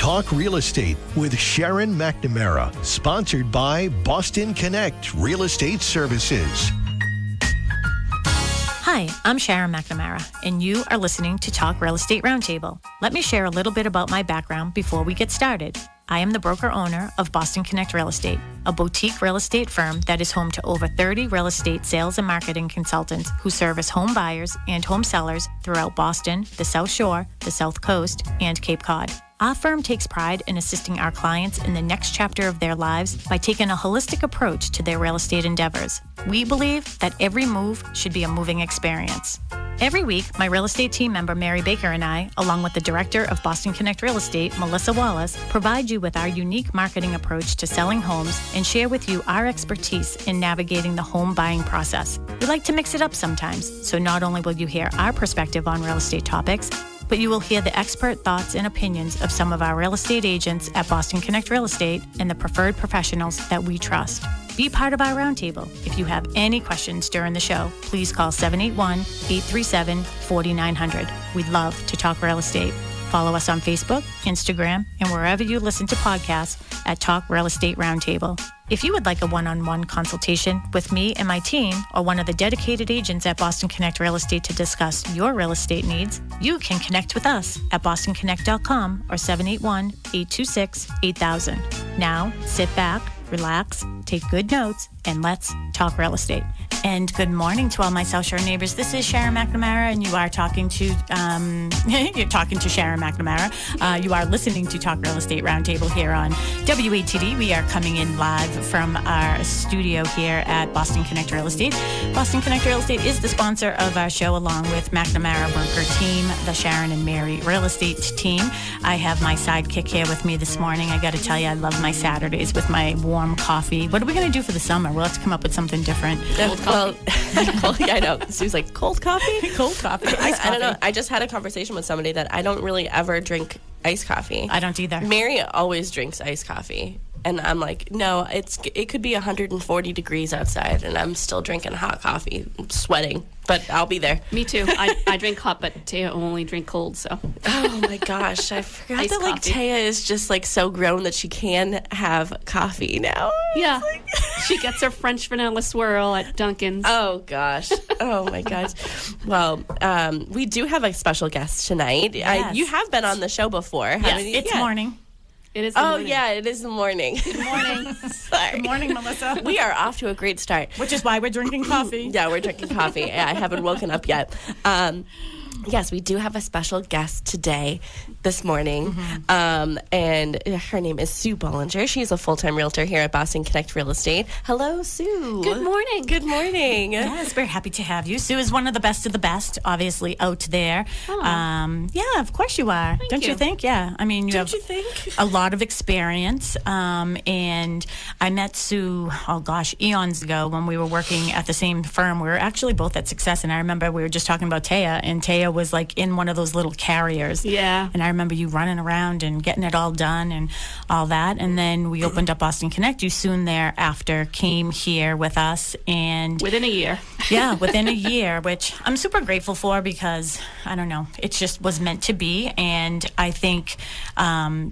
Talk Real Estate with Sharon McNamara, sponsored by Boston Connect Real Estate Services. Hi, I'm Sharon McNamara, and you are listening to Talk Real Estate Roundtable. Let me share a little bit about my background before we get started. I am the broker-owner of Boston Connect Real Estate, a boutique real estate firm that is home to over 30 real estate sales and marketing consultants who service home buyers and home sellers throughout Boston, the South Shore, the South Coast, and Cape Cod. Our firm takes pride in assisting our clients in the next chapter of their lives by taking a holistic approach to their real estate endeavors. We believe that every move should be a moving experience. Every week, my real estate team member, Mary Baker, and I, along with the director of Boston Connect Real Estate, Melissa Wallace, provide you with our unique marketing approach to selling homes and share with you our expertise in navigating the home buying process. We like to mix it up sometimes, so not only will you hear our perspective on real estate topics, but you will hear the expert thoughts and opinions of some of our real estate agents at Boston Connect Real Estate and the preferred professionals that we trust. Be part of our roundtable. If you have any questions during the show, please call 781-837-4900. We'd love to talk real estate. Follow us on Facebook, Instagram, and wherever you listen to podcasts at Talk Real Estate Roundtable. If you would like a one-on-one consultation with me and my team or one of the dedicated agents at Boston Connect Real Estate to discuss your real estate needs, you can connect with us at bostonconnect.com or 781-826-8000. Now, sit back, relax, take good notes, and let's talk real estate. And good morning to all my South Shore neighbors. This is Sharon McNamara, and you are talking to you're talking to Sharon McNamara. You are listening to Talk Real Estate Roundtable here on WATD. We are coming in live from our studio here at Boston Connect Real Estate. Boston Connect Real Estate is the sponsor of our show, along with McNamara Broker Team, the Sharon and Mary Real Estate Team. I have my sidekick here with me this morning. I got to tell you, I love my Saturdays with my warm coffee. What are we going to do for the summer? We'll have to come up with something different. Well, I know. Sue's like, cold coffee? Cold coffee. Iced coffee. I don't know. I just had a conversation with somebody that I don't really ever drink iced coffee. I don't either. Mary always drinks iced coffee. And I'm like, no, it could be 140 degrees outside, and I'm still drinking hot coffee. I'm sweating, but I'll be there. Me too. I drink hot, but Taya only drink cold, so. Oh, my gosh. I forgot Iced that, like, coffee. Taya is just, like, so grown that she can have coffee now. Yeah. She gets her French vanilla swirl at Dunkin's. Oh, gosh. Oh, my gosh. Well, we do have a special guest tonight. Yes. You have been on the show before, haven't you? It's Yeah. morning. It is the morning. Yeah, it is the morning. Good morning. Sorry. Good morning, Melissa. We are off to a great start. Which is why we're drinking coffee. Yeah, we're drinking coffee. I haven't woken up yet. Yes, we do have a special guest today, this morning, and her name is Sue Bollinger. She's a full-time realtor here at Boston Connect Real Estate. Hello, Sue. Good morning. Good morning. Yes, we're happy to have you. Sue is one of the best, obviously, out there. Oh. Yeah, of course you are. Don't you you. think? Yeah. I mean, you have a lot of experience. And I met Sue, eons ago when we were working at the same firm. We were actually both at Success, and I remember we were just talking about Taya, and Taya was like in one of those little carriers. Yeah. And I remember you running around and getting it all done and all that. And then we opened up Boston Connect. You soon thereafter came here with us, and Within a year. yeah, within a year, which I'm super grateful for because, I don't know, it just was meant to be. And I think I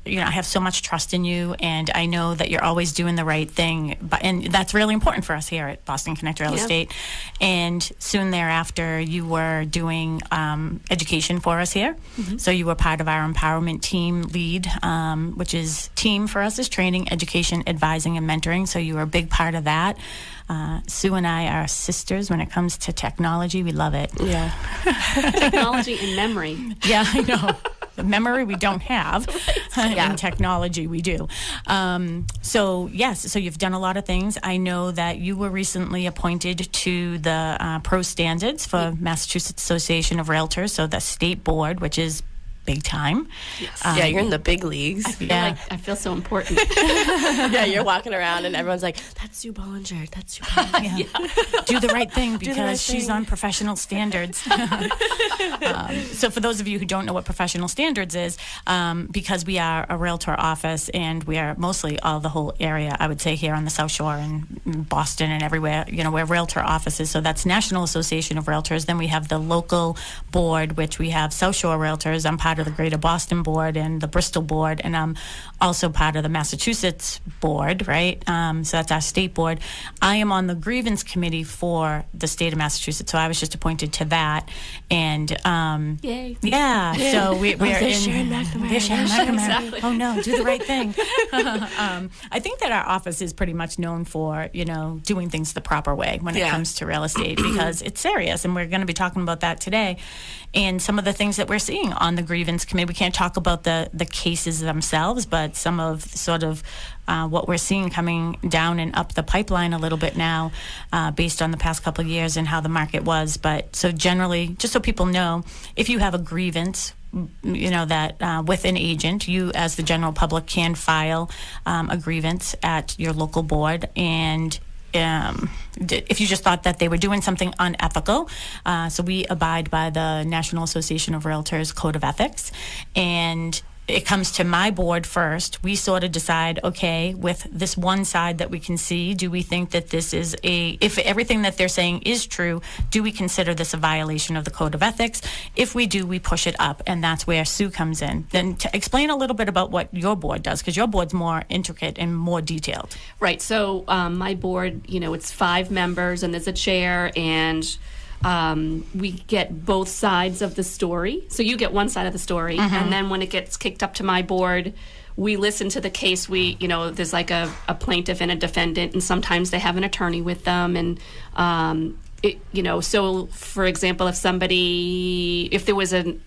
have so much trust in you, and I know that you're always doing the right thing. And that's really important for us here at Boston Connect Real Estate. And soon thereafter, you were doing education for us here. Mm-hmm. So you were part of our empowerment team lead, which is team for us is training, education, advising, and mentoring. So you were a big part of that. Sue and I are sisters when it comes to technology. We love it. Yeah. Technology and memory. Yeah, I know. The memory we don't have. In technology we do. So you've done a lot of things. I know that you were recently appointed to the pro standards for Massachusetts Association of Realtors, so the state board, which is big time. Yes. Yeah, you're in the big leagues. I feel so important. Yeah, you're walking around and everyone's like, that's Sue Bollinger. That's Sue Bollinger. Yeah. Do the right thing because she's thing. on professional standards. So for those of you who don't know what professional standards is, because we are a realtor office and we are mostly the whole area, I would say here on the South Shore and Boston and everywhere, we're realtor offices. So that's National Association of Realtors. Then we have the local board, which we have South Shore Realtors. I'm part part of the Greater Boston Board and the Bristol Board, and I'm also part of the Massachusetts Board, right? So that's our state board. I am on the grievance committee for the state of Massachusetts, so I was just appointed to that. And Yay. yeah, so we're in Sharon McNamara. There's Sharon McNamara. Exactly. Oh no, do the right thing. I think that our office is pretty much known for, doing things the proper way when it comes to real estate, because it's serious, and we're going to be talking about that today. And some of the things that we're seeing on the grievance committee, we can't talk about the cases themselves, but some of sort of what we're seeing coming down and up the pipeline a little bit now, based on the past couple of years and how the market was. But so generally, just so people know, if you have a grievance, that with an agent, you as the general public can file a grievance at your local board. And if you just thought that they were doing something unethical, so we abide by the National Association of Realtors Code of Ethics, and it comes to my board first. We sort of decide, okay, with this one side that we can see, do we think that this is if everything that they're saying is true, do we consider this a violation of the Code of Ethics? If we do, we push it up, and that's where Sue comes in. Then to explain a little bit about what your board does, because your board's more intricate and more detailed. Right. So my board, it's 5 members, and there's a chair, and we get both sides of the story. So you get one side of the story, and then when it gets kicked up to my board, we listen to the case. There's like a plaintiff and a defendant, and sometimes they have an attorney with them. And, so for example, if there was an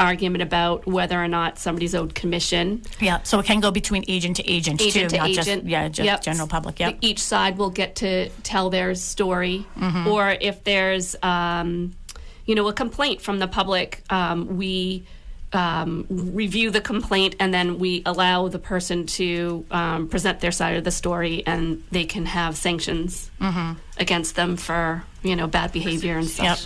argument about whether or not somebody's owed commission. Yeah, so it can go between agent to agent, Agent too, to not agent. just general public. Yep. Each side will get to tell their story. Or if there's, a complaint from the public, we review the complaint, and then we allow the person to present their side of the story, and they can have sanctions against them for, bad behavior and such. Yep.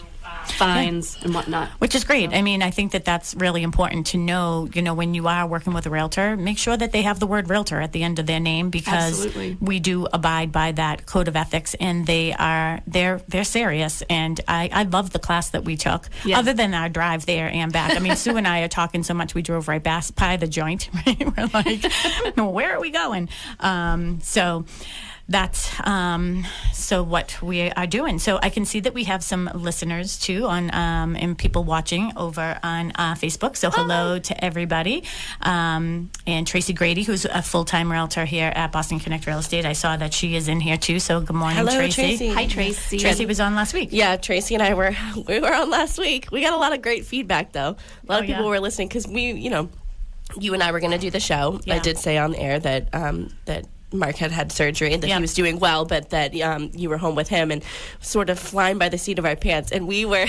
Fines and whatnot. Which is great. I mean, I think that that's really important to know, when you are working with a realtor, make sure that they have the word realtor at the end of their name, because Absolutely. we do abide by that code of ethics, and they're serious. And I love the class that we took, other than our drive there and back. I mean, Sue and I are talking so much, we drove right past by the joint, right? We're like, where are we going? So that's so what we are doing. So I can see that we have some listeners too on and people watching over on Facebook. So hello to everybody. And Tracy Grady, who's a full-time realtor here at Boston Connect Real Estate. I saw that she is in here too. So good morning, Hello, Tracy. Hi, Tracy. Tracy was on last week. Yeah, Tracy and I were on last week. We got a lot of great feedback, though. A lot of people yeah. were listening because you and I were going to do the show. Yeah. I did say on the air that Mark had surgery and that Yep. he was doing well, but that you were home with him and sort of flying by the seat of our pants. And we were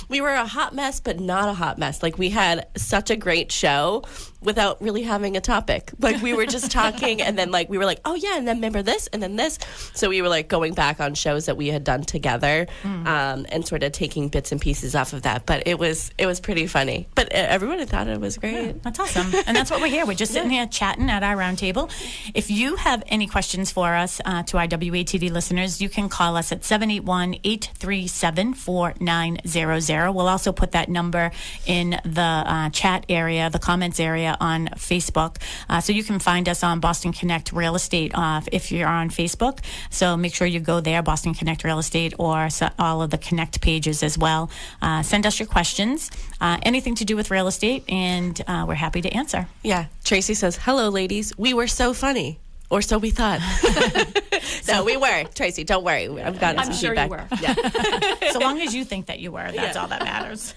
a hot mess, but not a hot mess. Like, we had such a great show without really having a topic. Like, we were just talking, and then we were like, oh yeah, and then remember this, and then this. So we were going back on shows that we had done together, and sort of taking bits and pieces off of that. But it was pretty funny. But everybody thought it was great. Yeah, that's awesome. And that's what we're here. We're just sitting here chatting at our roundtable. If you have any questions for us, to our WATD listeners, you can call us at 781-837-4900. We'll also put that number in the chat area, the comments area on Facebook. So you can find us on Boston Connect Real Estate if you're on Facebook. So make sure you go there, Boston Connect Real Estate, or all of the Connect pages as well. Send us your questions, anything to do with real estate, and we're happy to answer. Yeah. Tracy says, hello, ladies. We were so funny. Or so we thought. No, we were. Tracy, don't worry. I've gotten I'm some sure feedback. you were. Yeah. So long as you think that you were, that's all that matters.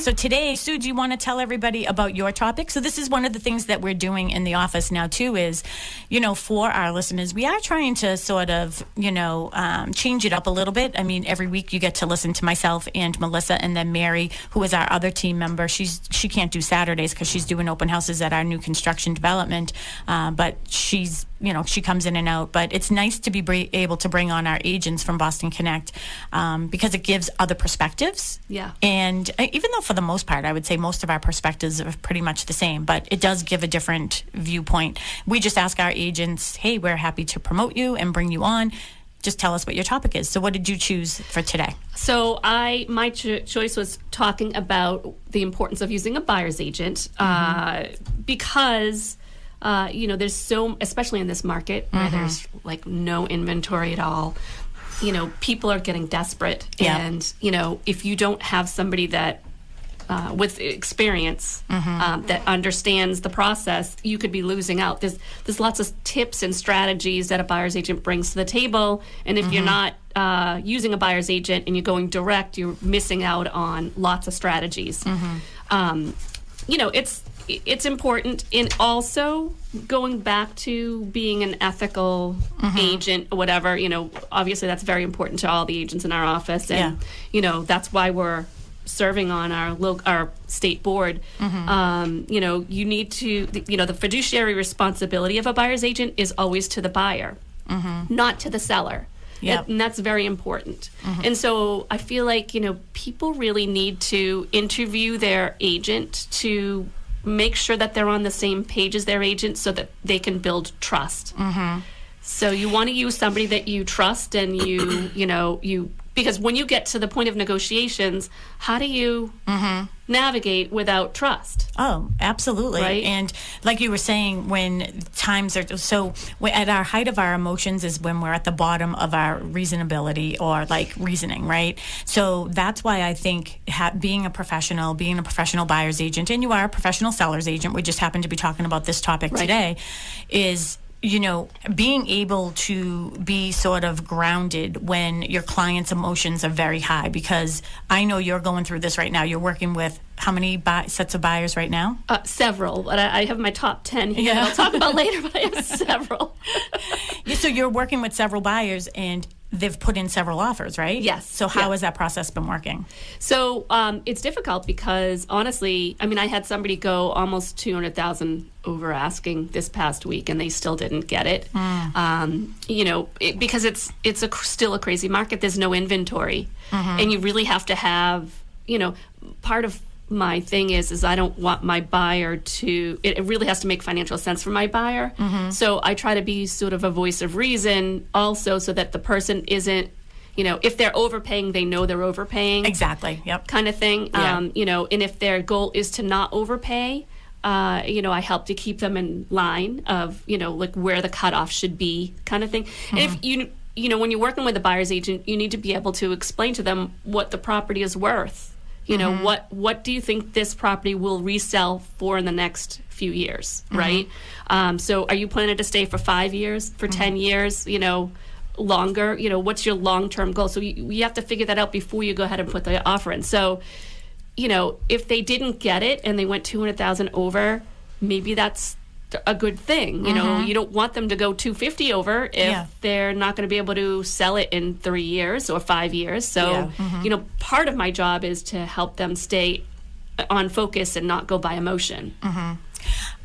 So today, Sue, do you want to tell everybody about your topic? So this is one of the things that we're doing in the office now, too, is, for our listeners, we are trying to sort of, change it up a little bit. I mean, every week you get to listen to myself and Melissa, and then Mary, who is our other team member. She can't do Saturdays because she's doing open houses at our new construction development, but she's, she comes in and out. But it's nice to be able to bring on our agents from Boston Connect, because it gives other perspectives. Yeah. And even though for the most part, I would say most of our perspectives are pretty much the same, but it does give a different viewpoint. We just ask our agents, hey, we're happy to promote you and bring you on. just tell us what your topic is. So what did you choose for today? So my choice was talking about the importance of using a buyer's agent because there's so, especially in this market where there's like no inventory at all, people are getting desperate. Yeah. And, if you don't have somebody that with experience that understands the process, you could be losing out. There's lots of tips and strategies that a buyer's agent brings to the table, and if you're not using a buyer's agent and you're going direct, you're missing out on lots of strategies. It's important. And also going back to being an ethical agent or whatever, obviously that's very important to all the agents in our office, and that's why we're serving on our state board. You need to, the fiduciary responsibility of a buyer's agent is always to the buyer, not to the seller. Yep. And that's very important. And so I feel like, people really need to interview their agent to make sure that they're on the same page as their agent so that they can build trust. So you want to use somebody that you trust, and because when you get to the point of negotiations, how do you navigate without trust? Oh, absolutely. Right? And like you were saying, when times are at our height of our emotions is when we're at the bottom of our reasonability or like reasoning, right? So that's why I think being a professional buyer's agent, and you are a professional seller's agent, we just happen to be talking about this topic today, is being able to be sort of grounded when your client's emotions are very high, because I know you're going through this right now. You're working with how many sets of buyers right now? Several, but I have my top 10 here that I'll talk about later, but I have several. So you're working with several buyers, and they've put in several offers, right? Yes. So how has that process been working? So it's difficult because, honestly, I had somebody go almost $200,000 over asking this past week, and they still didn't get it. Because it's still a crazy market. There's no inventory, and you really have to have, part of my thing is I don't want my buyer to, it really has to make financial sense for my buyer. So I try to be sort of a voice of reason also, so that the person isn't, if they're overpaying, they know they're overpaying. Exactly. Yep. Kind of thing. Yeah. And if their goal is to not overpay, I help to keep them in line of, like where the cutoff should be, kind of thing. And if when you're working with a buyer's agent, you need to be able to explain to them what the property is worth. What do you think this property will resell for in the next few years, right? So are you planning to stay for 5 years, for 10 years, longer? What's your long-term goal? So you have to figure that out before you go ahead and put the offer in. So, if they didn't get it and they went $200,000 over, maybe that's a good thing. You don't want them to go $250,000 over if they're not going to be able to sell it in 3 years or 5 years. So, part of my job is to help them stay on focus and not go by emotion.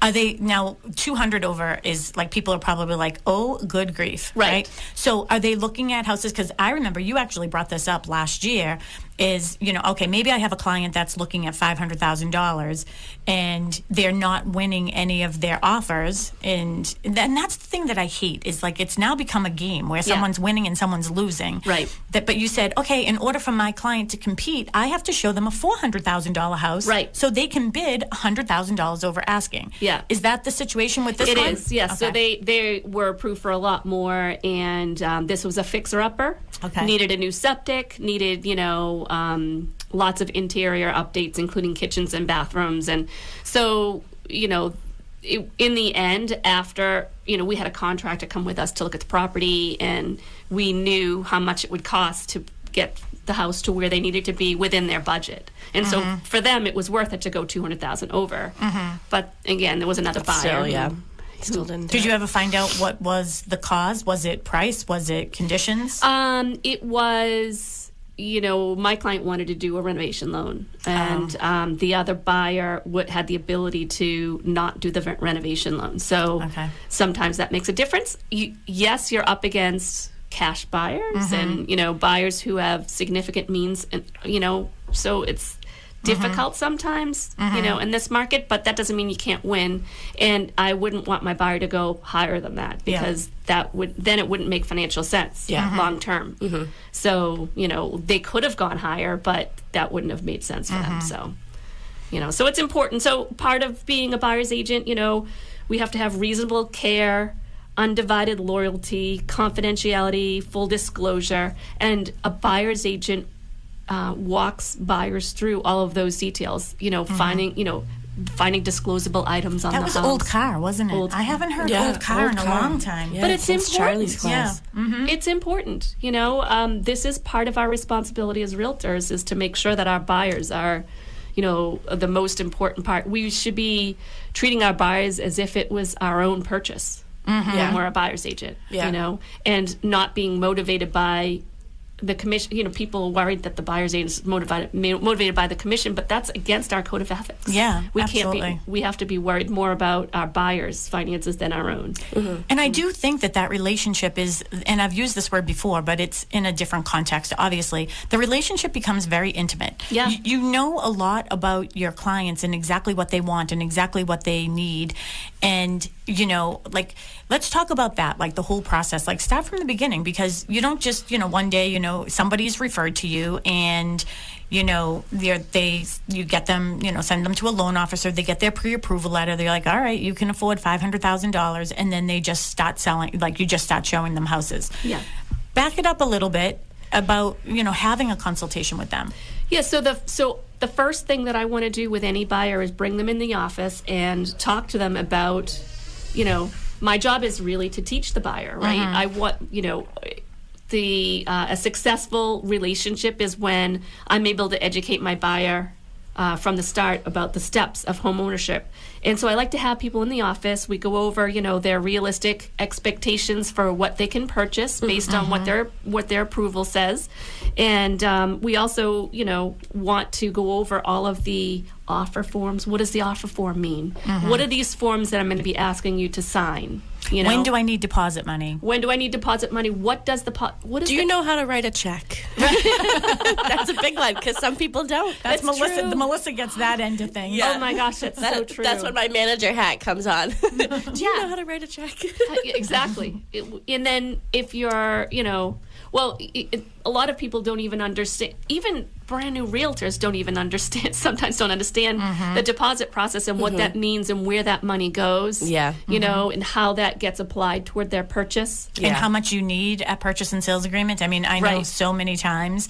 Are they now 200 over is like, people are probably like, oh, good grief. Right. So are they looking at houses? Because I remember you actually brought this up last year, is, okay, maybe I have a client that's looking at $500,000 and they're not winning any of their offers. And that's the thing that I hate, is like, it's now become a game where someone's winning and someone's losing. Right. But you said, okay, in order for my client to compete, I have to show them a $400,000 house. Right. So they can bid $100,000 over asking. Yeah. Is that the situation with this one? It is, yes. Okay. So they were approved for a lot more, and this was a fixer-upper. Okay. Needed a new septic, needed, lots of interior updates, including kitchens and bathrooms. And so, in the end, after, we had a contractor come with us to look at the property, and we knew how much it would cost to get the house to where they needed to be within their budget. And so for them, it was worth it to go $200,000 over. But again, there was another buyer. Still didn't. Did you ever find out what was the cause? Was it price? Was it conditions? It was, my client wanted to do a renovation loan, and the other buyer had the ability to not do the renovation loan. So sometimes that makes a difference. Yes, you're up against cash buyers and, buyers who have significant means, and, so difficult sometimes, in this market, but that doesn't mean you can't win. And I wouldn't want my buyer to go higher than that, because it wouldn't make financial sense long term. So, they could have gone higher, but that wouldn't have made sense for them. So, so it's important. So part of being a buyer's agent, we have to have reasonable care, undivided loyalty, confidentiality, full disclosure, and a buyer's agent walks buyers through all of those details, finding disclosable items on the house. That was old car, wasn't it? I haven't heard old car in a long time. Yeah, but it's important. Charlie's class. It's important. This is part of our responsibility as realtors, is to make sure that our buyers are, the most important part. We should be treating our buyers as if it was our own purchase when we're a buyer's agent, and not being motivated by the commission. People worried that the buyer's agent is motivated by the commission, but that's against our code of ethics. Yeah, we absolutely. can't be. We have to be worried more about our buyers' finances than our own. And I do think that relationship is, and I've used this word before, but it's in a different context, obviously. The relationship becomes very intimate. Yeah. You know a lot about your clients and exactly what they want and exactly what they need. And, let's talk about that, like the whole process, like start from the beginning, because you don't just, one day, somebody's referred to you and, you get them, send them to a loan officer, they get their pre-approval letter, they're like, all right, you can afford $500,000, and then they just start selling, like you just start showing them houses. Yeah. Back it up a little bit about, having a consultation with them. Yeah, so the first thing that I want to do with any buyer is bring them in the office and talk to them about, my job is really to teach the buyer, right? I want, a successful relationship is when I'm able to educate my buyer from the start about the steps of home ownership. And so I like to have people in the office. We go over, their realistic expectations for what they can purchase based on what their approval says. And we also, want to go over all of the offer forms. What does the offer form mean? What are these forms that I'm going to be asking you to sign? When do I need deposit money? When do I need deposit money? What does do you know how to write a check? That's a big one, because some people don't. That's Melissa. true. Melissa gets that end of things. Oh my gosh, that's so true. That's when my manager hat comes on. Do you know how to write a check? Exactly. And then if you're, a lot of people don't even understand, even brand new realtors sometimes don't understand the deposit process and what that means and where that money goes. Yeah. And how that gets applied toward their purchase. And how much you need at purchase and sales agreement. I mean, I know so many times.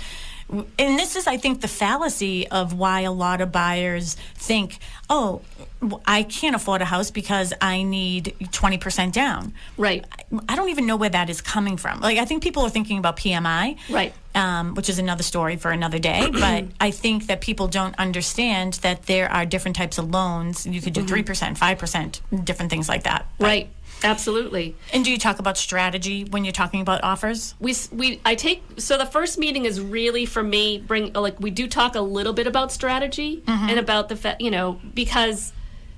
And this is, I think, the fallacy of why a lot of buyers think, oh, I can't afford a house because I need 20% down. Right. I don't even know where that is coming from. Like, I think people are thinking about PMI. Right. Which is another story for another day. But I think that people don't understand that there are different types of loans. You could do 3%, 5%, different things like that. Right. Absolutely. And do you talk about strategy when you're talking about offers? So the first meeting is really for me, we do talk a little bit about strategy and about because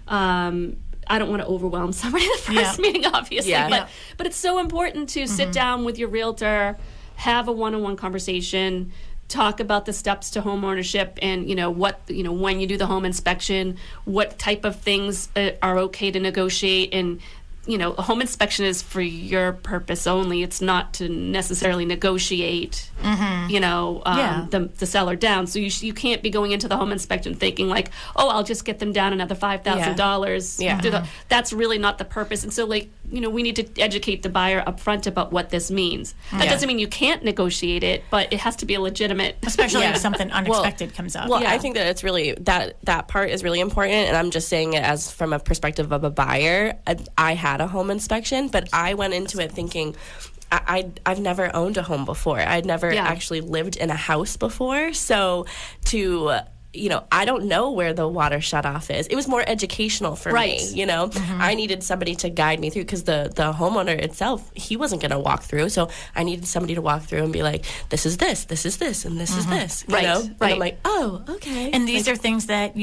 I don't want to overwhelm somebody in the first meeting, obviously. But it's so important to sit down with your realtor, have a one-on-one conversation, talk about the steps to home ownership, and when you do the home inspection, what type of things are okay to negotiate. And a home inspection is for your purpose only. It's not to necessarily negotiate, the seller down. So you can't be going into the home inspection thinking like, oh, I'll just get them down another $5,000. Yeah. That's really not the purpose. And so we need to educate the buyer up front about what this means. That doesn't mean you can't negotiate it, but it has to be a legitimate. Especially if something unexpected comes up. Well, I think that it's really, that part is really important, and I'm just saying it as from a perspective of a buyer. I had a home inspection, but I went into it thinking, I've never owned a home before. I'd never actually lived in a house before. So I don't know where the water shutoff is. It was more educational for me, I needed somebody to guide me through, because the homeowner itself, he wasn't going to walk through. So I needed somebody to walk through and be like, this is this, this is this, and this is this, you know? And I'm like, oh, okay. And these are things that,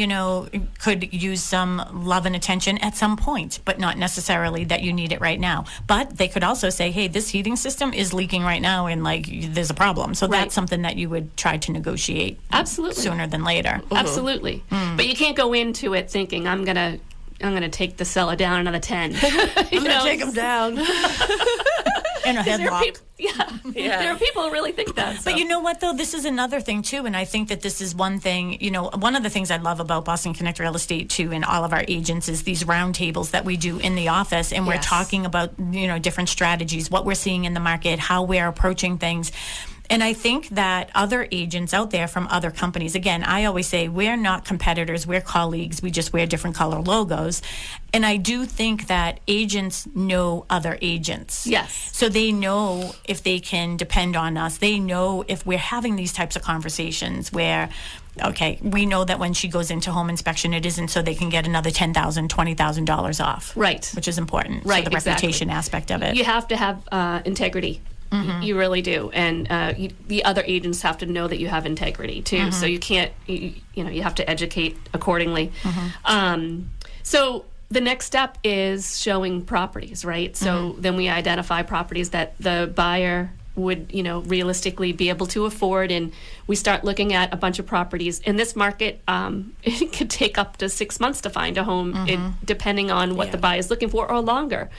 could use some love and attention at some point, but not necessarily that you need it right now. But they could also say, hey, this heating system is leaking right now, and there's a problem. So that's something that you would try to negotiate absolutely sooner than later. Absolutely. But you can't go into it thinking I'm gonna take the seller down another 10. I'm gonna take them down. In a headlock. There are people who really think that. So. But you know what, though? This is another thing, too, and I think that this is one thing, one of the things I love about Boston Connect Real Estate, too, and all of our agents is these roundtables that we do in the office, and we're talking about, different strategies, what we're seeing in the market, how we're approaching things. And I think that other agents out there from other companies, again, I always say we're not competitors, we're colleagues, we just wear different color logos. And I do think that agents know other agents. Yes. So they know if they can depend on us. They know if we're having these types of conversations where, okay, we know that when she goes into home inspection, it isn't so they can get another $10,000, $20,000 off. Right. Which is important. Right, So the exactly. reputation aspect of it. You have to have integrity. You really do, and the other agents have to know that you have integrity too. So you can't, you have to educate accordingly. So the next step is showing properties, right? So then we identify properties that the buyer would, realistically be able to afford, and we start looking at a bunch of properties. In this market, it could take up to 6 months to find a home, depending on what the buyer is looking for, or longer.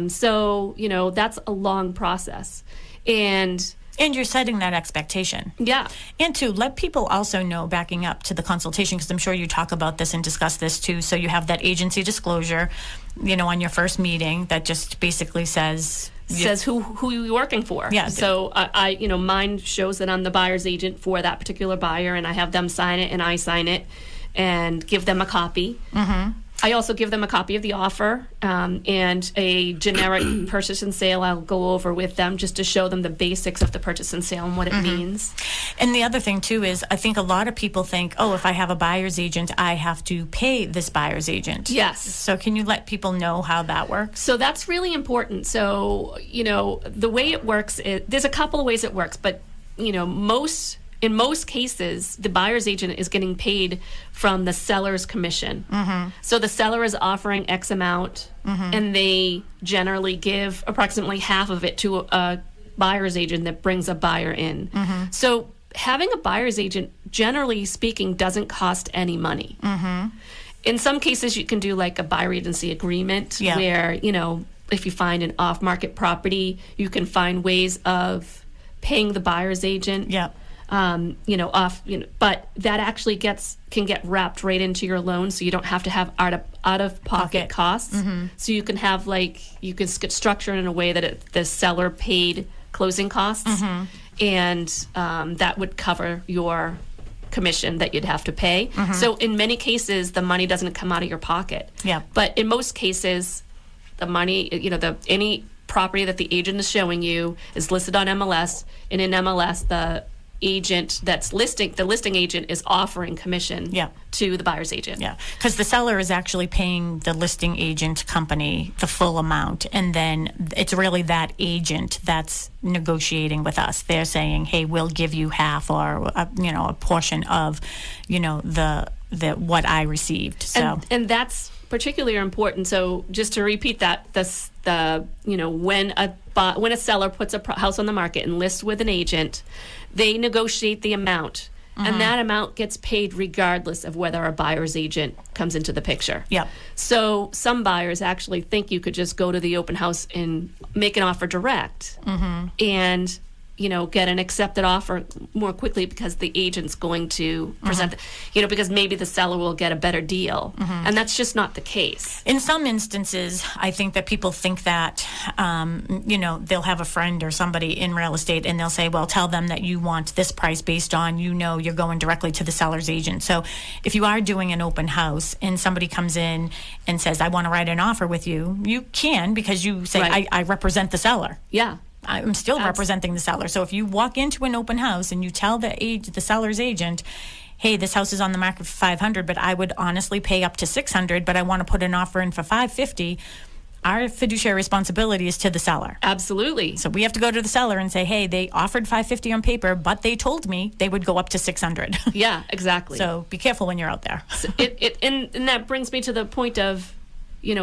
So, that's a long process. And you're setting that expectation. Yeah. And to let people also know, backing up to the consultation, because I'm sure you talk about this and discuss this too. So you have that agency disclosure, on your first meeting that just basically says who you're working for. Yeah. So I mine shows that I'm the buyer's agent for that particular buyer, and I have them sign it and I sign it and give them a copy. I also give them a copy of the offer and a generic purchase and sale I'll go over with them just to show them the basics of the purchase and sale and what it means. And the other thing, too, is I think a lot of people think, oh, if I have a buyer's agent, I have to pay this buyer's agent. Yes. So can you let people know how that works? So that's really important. So, the way it works, there's a couple of ways it works, but, in most cases, the buyer's agent is getting paid from the seller's commission. So the seller is offering X amount, and they generally give approximately half of it to a buyer's agent that brings a buyer in. So having a buyer's agent, generally speaking, doesn't cost any money. In some cases, you can do like a buyer agency agreement where, if you find an off-market property, you can find ways of paying the buyer's agent. But that actually can get wrapped right into your loan, so you don't have to have out of pocket costs. So you can have you can structure it in a way that the seller paid closing costs, and that would cover your commission that you'd have to pay. So in many cases, the money doesn't come out of your pocket. But in most cases, the money, any property that the agent is showing you is listed on MLS, and in MLS, the listing agent is offering commission to the buyer's agent. Because the seller is actually paying the listing agent company the full amount, and then it's really that agent that's negotiating with us. They're saying, hey, we'll give you half or a portion of the what I received. So and that's particularly important. So just to repeat that, when a seller puts a house on the market and lists with an agent, they negotiate the amount, and that amount gets paid regardless of whether a buyer's agent comes into the picture. So some buyers actually think you could just go to the open house and make an offer direct, and get an accepted offer more quickly because the agent's going to present, because maybe the seller will get a better deal. And that's just not the case. In some instances, I think that people think that, they'll have a friend or somebody in real estate and they'll say, well, tell them that you want this price based on, you're going directly to the seller's agent. So if you are doing an open house and somebody comes in and says, I want to write an offer with you, you can, because you say, I represent the seller. I'm still representing the seller. So if you walk into an open house and you tell the seller's agent, hey, this house is on the market for $500, but I would honestly pay up to $600, but I want to put an offer in for $550, our fiduciary responsibility is to the seller. Absolutely. So we have to go to the seller and say, hey, they offered $550 on paper, but they told me they would go up to $600. Yeah, exactly. So be careful when you're out there. And that brings me to the point of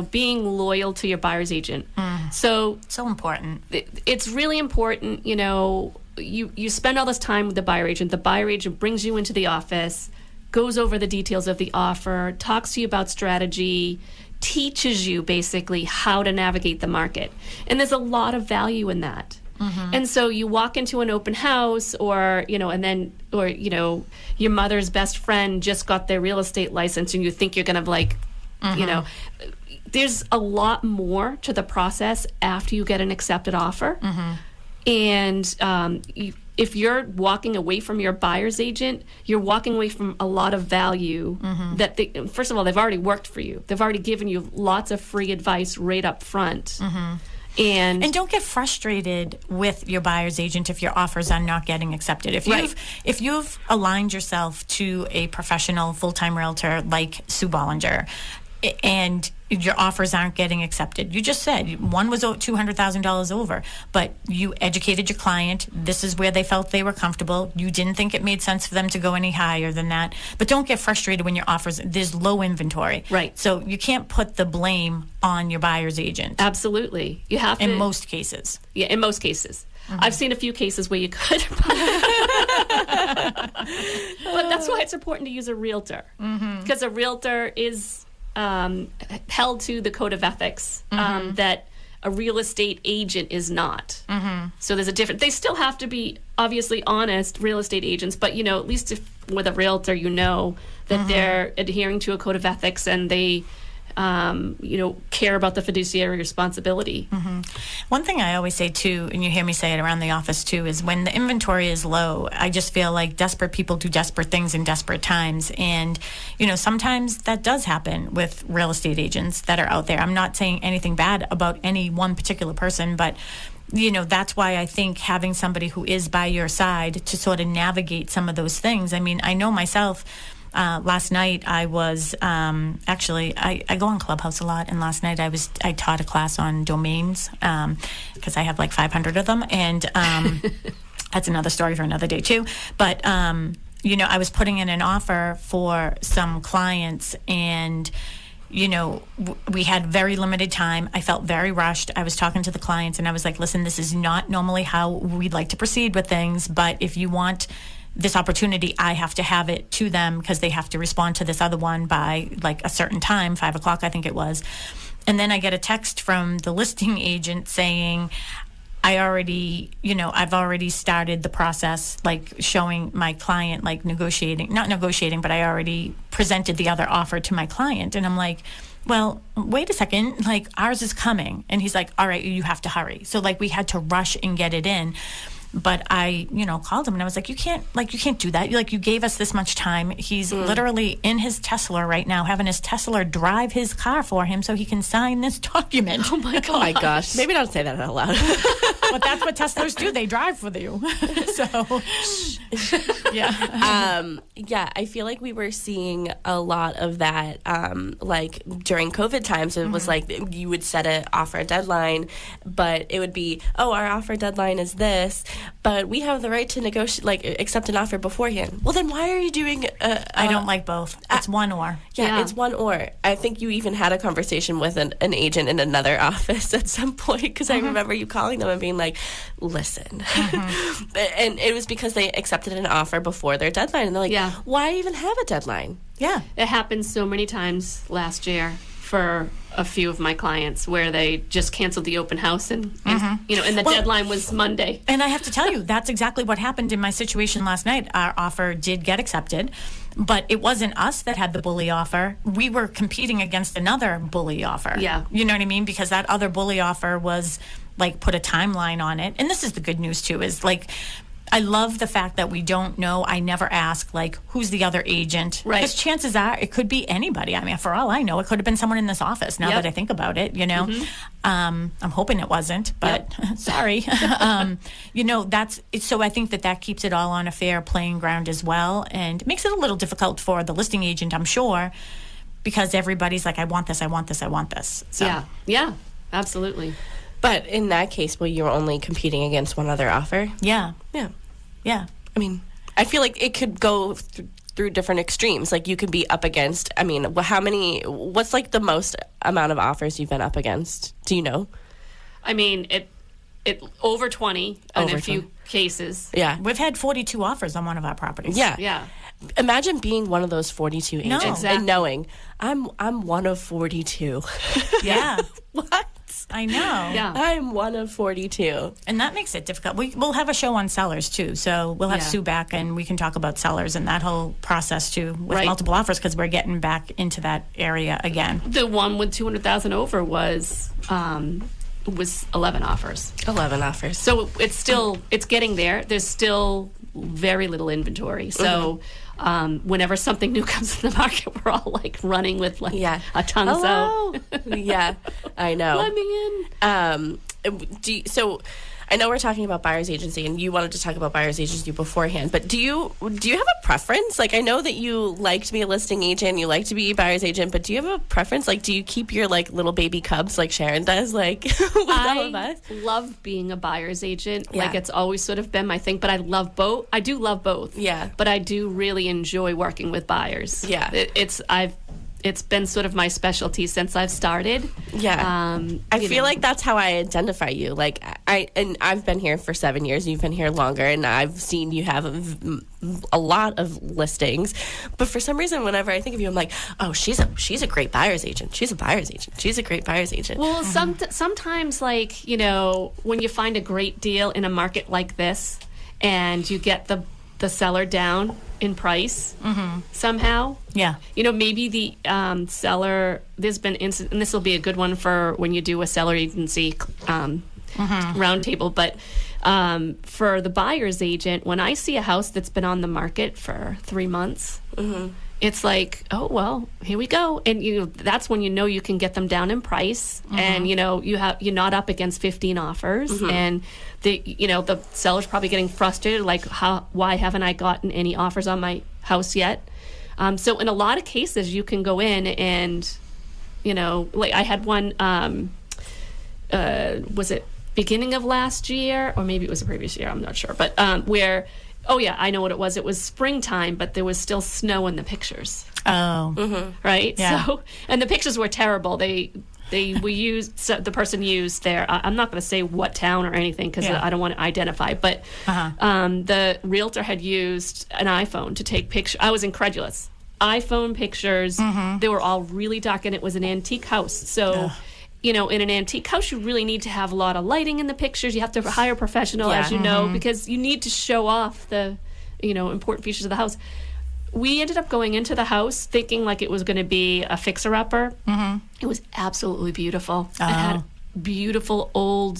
being loyal to your buyer's agent. So important. It's really important. You spend all this time with the buyer agent. The buyer agent brings you into the office, goes over the details of the offer, talks to you about strategy, teaches you basically how to navigate the market. And there's a lot of value in that. And so you walk into an open house or your mother's best friend just got their real estate license and you think you're going to there's a lot more to the process after you get an accepted offer. And if you're walking away from your buyer's agent, you're walking away from a lot of value that first of all, they've already worked for you. They've already given you lots of free advice right up front. And don't get frustrated with your buyer's agent if your offers are not getting accepted. If you've aligned yourself to a professional full-time realtor like Sue Bollinger, and your offers aren't getting accepted. You just said one was $200,000 over, but you educated your client. This is where they felt they were comfortable. You didn't think it made sense for them to go any higher than that. But don't get frustrated when your offers, there's low inventory. Right. So you can't put the blame on your buyer's agent. Absolutely. You have to. In most cases. Yeah, in most cases. I've seen a few cases where you could. But that's why it's important to use a realtor. Because a realtor is held to the code of ethics that a real estate agent is not. So there's a difference. They still have to be obviously honest real estate agents, but at least with a realtor, that they're adhering to a code of ethics and they care about the fiduciary responsibility. One thing I always say too, and you hear me say it around the office too, is when the inventory is low, I just feel like desperate people do desperate things in desperate times. And, sometimes that does happen with real estate agents that are out there. I'm not saying anything bad about any one particular person, but that's why I think having somebody who is by your side to sort of navigate some of those things. I mean, I know myself. Last night I was I go on Clubhouse a lot, and last night I taught a class on domains because I have like 500 of them, and that's another story for another day too. But I was putting in an offer for some clients, and we had very limited time. I felt very rushed. I was talking to the clients, and I was like, listen, this is not normally how we'd like to proceed with things, but if you want this opportunity, I have to have it to them because they have to respond to this other one by like a certain time, 5 o'clock, I think it was. And then I get a text from the listing agent saying, I've already started the process, like showing my client, like not negotiating, but I already presented the other offer to my client. And I'm like, well, wait a second, like ours is coming. And he's like, all right, you have to hurry. So like we had to rush and get it in. But I, called him and I was like, you can't do that. You gave us this much time. He's literally in his Tesla right now, having his Tesla drive his car for him so he can sign this document. Oh my God. Oh my gosh. Maybe don't say that out loud. But that's what Teslas do. They drive for you. So, yeah. Yeah, I feel like we were seeing a lot of that, like during COVID times. It was like you would set an offer deadline, but it would be, our offer deadline is this, but we have the right to negotiate, like accept an offer beforehand. Well, then why are you doing? I don't like both. It's one or. Yeah, it's one or. I think you even had a conversation with an agent in another office at some point because I remember you calling them and being like, listen. And it was because they accepted an offer before their deadline. And they're like, why even have a deadline? Yeah. It happened so many times last year for a few of my clients where they just canceled the open house and the deadline was Monday. And I have to tell you, that's exactly what happened in my situation last night. Our offer did get accepted, but it wasn't us that had the bully offer. We were competing against another bully offer. Yeah. You know what I mean? Because that other bully offer was like put a timeline on it. And this is the good news too, is like, I love the fact that we don't know. I never ask, like, who's the other agent? Right. Because chances are it could be anybody. I mean, for all I know, it could have been someone in this office now that I think about it, I'm hoping it wasn't, but sorry. That's it. So I think that keeps it all on a fair playing ground as well, and makes it a little difficult for the listing agent, I'm sure, because everybody's like, I want this, I want this, I want this. So. Yeah, absolutely. But in that case, you were only competing against one other offer? Yeah. I mean, I feel like it could go through different extremes. Like you could be up against, what's like the most amount of offers you've been up against? Do you know? I mean, it over 20 in a few cases. Yeah. We've had 42 offers on one of our properties. Yeah. imagine being one of those 42 agents Exactly. and knowing I'm one of 42. Yeah. What? I know. Yeah. I'm one of 42. And that makes it difficult. We'll have a show on sellers, too. So we'll have Yeah. Sue back, and we can talk about sellers and that whole process, too, with Right. multiple offers, because we're getting back into that area again. The one with 200,000 over was 11 offers. 11 offers. So it's getting there. There's still very little inventory. So whenever something new comes in the market, we're all like running with like a ton. Hello. Yeah, I know. Let me in. So I know we're talking about buyer's agency, and you wanted to talk about buyer's agency beforehand, but do you have a preference? Like, I know that you like to be a listing agent, you like to be a buyer's agent, but do you have a preference? Like, do you keep your like little baby cubs like Sharon does, like with all of us? I love being a buyer's agent. Yeah. Like, it's always sort of been my thing, but I love both. I do love both. Yeah. But I do really enjoy working with buyers. Yeah. It's been sort of my specialty since I've started. Yeah. I feel like that's how I identify you. Like, I've been here for 7 years, you've been here longer, and I've seen you have a lot of listings. But for some reason, whenever I think of you, I'm like, oh, she's a great buyer's agent. She's a buyer's agent. She's a great buyer's agent. Well, sometimes, like, when you find a great deal in a market like this, and you get the seller down in price somehow. Yeah. Maybe the seller, there's been instances, and this will be a good one for when you do a seller agency roundtable, but for the buyer's agent, when I see a house that's been on the market for 3 months, it's like, oh, well, here we go. And, that's when you can get them down in price. And, you're not up against 15 offers. And, the seller's probably getting frustrated, like, why haven't I gotten any offers on my house yet? So in a lot of cases, you can go in and, like I had one, was it beginning of last year? Or maybe it was the previous year, I'm not sure. But where... Oh, yeah, I know what it was. It was springtime, but there was still snow in the pictures. Oh. Right? Yeah. So, and the pictures were terrible. The person used their, I'm not going to say what town or anything because I don't want to identify, but the realtor had used an iPhone to take pictures. I was incredulous. iPhone pictures, they were all really dark, and it was an antique house. So... in an antique house, you really need to have a lot of lighting in the pictures. You have to hire a professional, as you know, because you need to show off the, important features of the house. We ended up going into the house thinking like it was going to be a fixer-upper. It was absolutely beautiful. It had beautiful old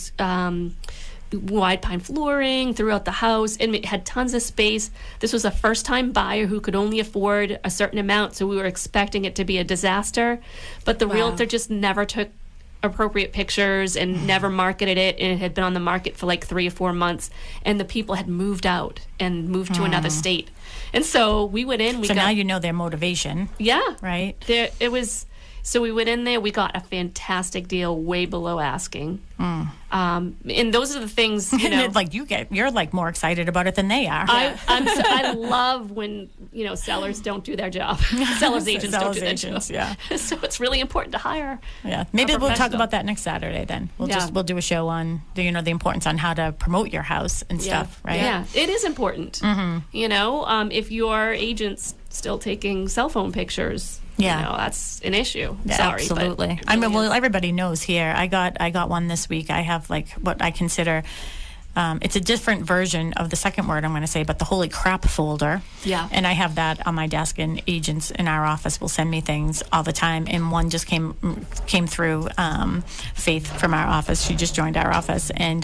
wide pine flooring throughout the house, and it had tons of space. This was a first-time buyer who could only afford a certain amount, so we were expecting it to be a disaster. But the realtor just never took appropriate pictures and never marketed it, and it had been on the market for like 3 or 4 months, and the people had moved out and moved to another state. And so we went in. Now you know their motivation. Yeah. Right? So we went in there. We got a fantastic deal, way below asking. And those are the things, like you're like more excited about it than they are. I love when sellers don't do their job. Sellers agents don't do their job. Yeah. So it's really important to hire. Yeah. Maybe we'll talk about that next Saturday. Then we'll do a show on the importance on how to promote your house and stuff. Right. Yeah. It is important. If your agent's still taking cell phone pictures. That's an issue. Yeah, Sorry, absolutely. But really everybody knows here. I got one this week. I have like what I consider. It's a different version of the second word I'm going to say, but the holy crap folder. Yeah. And I have that on my desk, and agents in our office will send me things all the time. And one just came through Faith from our office. She just joined our office, and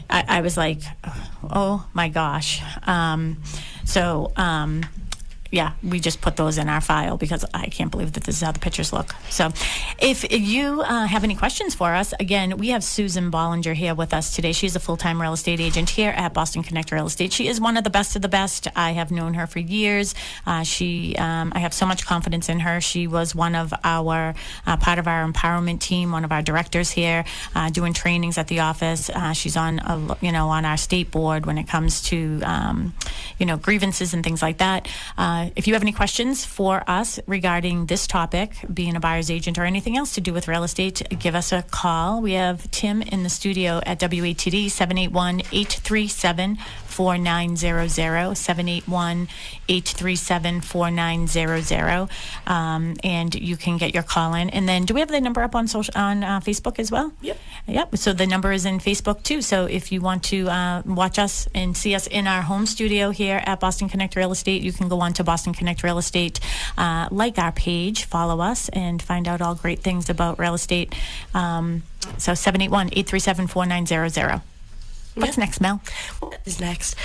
I was like, oh my gosh. Yeah, we just put those in our file because I can't believe that this is how the pictures look. So if you have any questions for us, again, we have Susan Bollinger here with us today. She's a full-time real estate agent here at Boston Connect Real Estate. She is one of the best of the best. I have known her for years. I have so much confidence in her. She was one of our, part of our empowerment team, one of our directors here, doing trainings at the office. She's on our state board when it comes to, grievances and things like that. if you have any questions for us regarding this topic, being a buyer's agent or anything else to do with real estate, give us a call. We have Tim in the studio at WATD 781-837-4900, 781-837-4900, and you can get your call in. And then, do we have the number up on Facebook as well? Yep. So the number is in Facebook too. So if you want to watch us and see us in our home studio here at Boston Connect Real Estate, you can go on to Boston Connect Real Estate, like our page, follow us, and find out all great things about real estate. So 781-837-4900. What's next, Mel? What is next?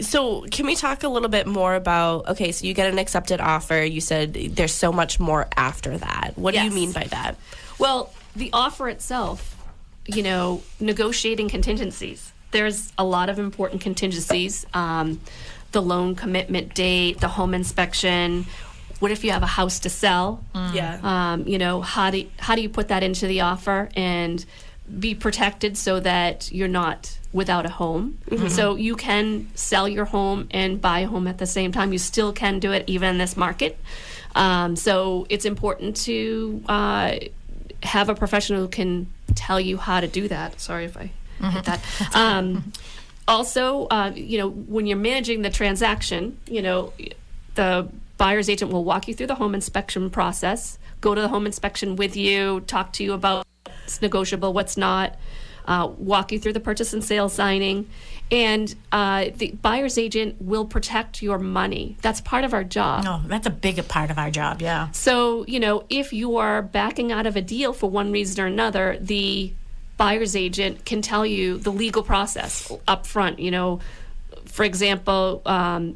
So can we talk a little bit more about, okay, so you get an accepted offer. You said there's so much more after that. What do you mean by that? Well, the offer itself, negotiating contingencies. There's a lot of important contingencies. The loan commitment date, the home inspection. What if you have a house to sell? Yeah. How do you put that into the offer and be protected so that you're not without a home? So you can sell your home and buy a home at the same time. You still can do it even in this market. So it's important to have a professional who can tell you how to do that. Sorry if I hit that. Also, when you're managing the transaction, the buyer's agent will walk you through the home inspection process, go to the home inspection with you, talk to you about what's negotiable, what's not, walk you through the purchase and sale signing. And the buyer's agent will protect your money. That's part of our job. No, that's a big part of our job, yeah. So, if you are backing out of a deal for one reason or another, the buyer's agent can tell you the legal process up front. For example,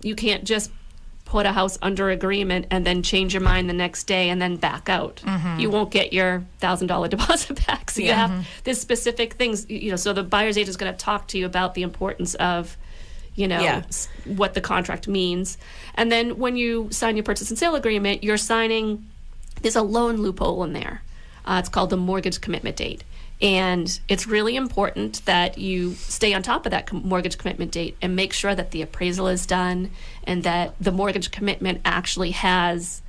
you can't just put a house under agreement and then change your mind the next day and then back out. You won't get your $1,000 deposit back. So you have there's specific things, so the buyer's agent is going to talk to you about the importance of, what the contract means. And then when you sign your purchase and sale agreement, you're signing, there's a loan loophole in there. It's called the mortgage commitment date. And it's really important that you stay on top of that mortgage commitment date and make sure that the appraisal is done and that the mortgage commitment actually has,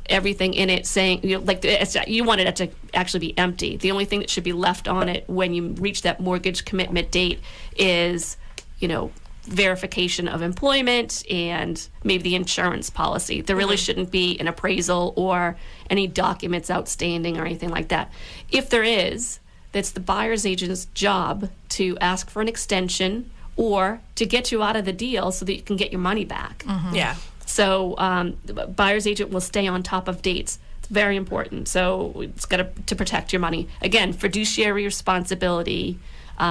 everything in it saying, you want it to actually be empty. The only thing that should be left on it when you reach that mortgage commitment date is, verification of employment and maybe the insurance policy. There really shouldn't be an appraisal or any documents outstanding or anything like that. If there is, that's the buyer's agent's job to ask for an extension or to get you out of the deal so that you can get your money back. Yeah. So the buyer's agent will stay on top of dates. It's very important. So it's got to protect your money. Again, fiduciary responsibility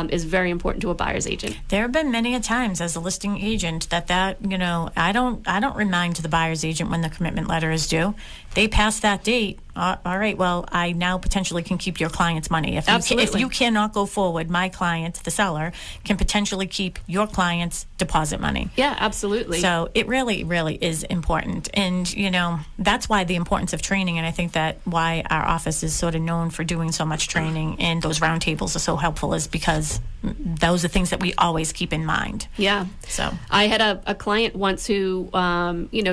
is very important to a buyer's agent. There have been many a times as a listing agent that I don't remind the buyer's agent when the commitment letter is due. They pass that date. All right, well, I now potentially can keep your client's money. If you cannot go forward, my client, the seller, can potentially keep your client's deposit money. Yeah, absolutely. So it really, really is important. And, that's why the importance of training. And I think that why our office is sort of known for doing so much training and those roundtables are so helpful is because those are things that we always keep in mind. Yeah. So I had a client once who,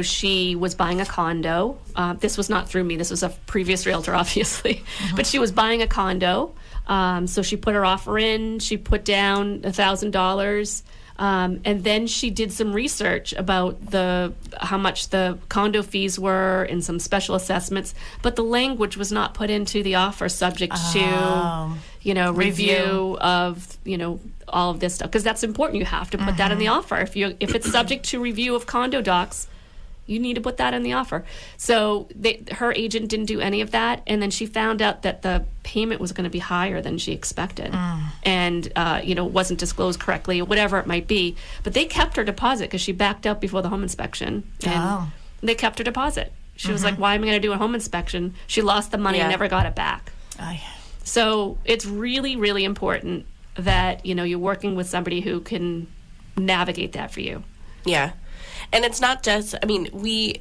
she was buying a condo. This was not through me. This was a previous realtor, obviously. But she was buying a condo. So she put her offer in. She put down $1,000. And then she did some research about how much the condo fees were and some special assessments. But the language was not put into the offer subject to, review of, all of this stuff. Because that's important. You have to put that in the offer. If it's subject to review of condo docs, you need to put that in the offer. So her agent didn't do any of that, and then she found out that the payment was going to be higher than she expected, and wasn't disclosed correctly, whatever it might be. But they kept her deposit because she backed out before the home inspection, and they kept her deposit. She was like, "Why am I going to do a home inspection?" She lost the money and never got it back. So it's really, really important that you're working with somebody who can navigate that for you. Yeah. And it's not just, I mean, we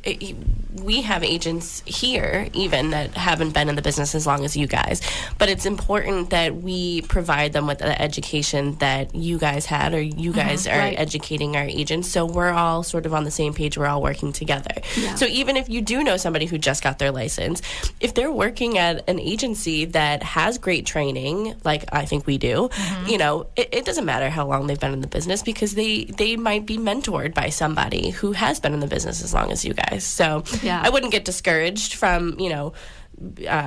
have agents here even that haven't been in the business as long as you guys, but it's important that we provide them with the education that you guys had, or you guys are educating our agents, so we're all sort of on the same page, we're all working together. So even if you do know somebody who just got their license, if they're working at an agency that has great training, like I think we do, you know, it doesn't matter how long they've been in the business, because they might be mentored by somebody who has been in the business as long as you guys. So I wouldn't get discouraged from, you know,